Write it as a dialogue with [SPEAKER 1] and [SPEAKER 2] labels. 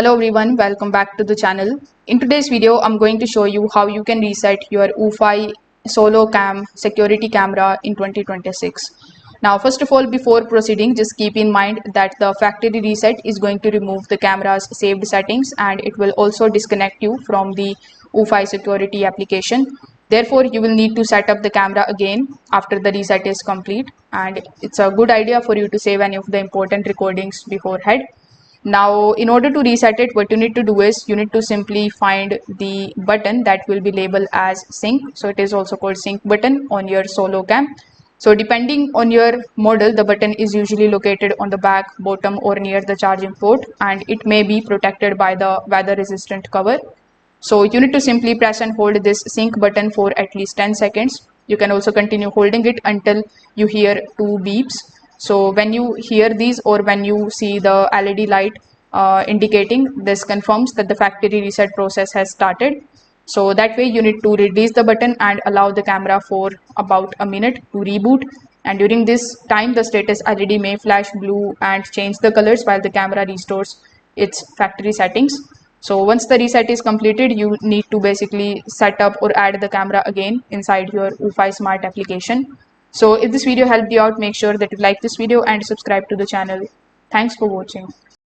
[SPEAKER 1] Hello everyone, welcome back to the channel. In today's video, I'm going to show you how you can reset your Eufy SoloCam security camera in 2026. Now, first of all, before proceeding, just keep in mind that the factory reset is going to remove the camera's saved settings and it will also disconnect you from the Eufy security application. Therefore, you will need to set up the camera again after the reset is complete, and it's a good idea for you to save any of the important recordings beforehand. Now, in order to reset it, what you need to do is you need to simply find the button that will be labeled as sync. So it is also called sync button on your SoloCam. So depending on your model, the button is usually located on the back, bottom, or near the charging port, and it may be protected by the weather resistant cover. So you need to simply press and hold this sync button for at least 10 seconds. You can also continue holding it until you hear 2 beeps. So when you hear these or when you see the LED light indicating, this confirms that the factory reset process has started. So that way you need to release the button and allow the camera for about a minute to reboot. And during this time, the status LED may flash blue and change the colors while the camera restores its factory settings. So once the reset is completed, you need to basically set up or add the camera again inside your Eufy Smart application. So if this video helped you out, make sure that you like this video and subscribe to the channel. Thanks for watching.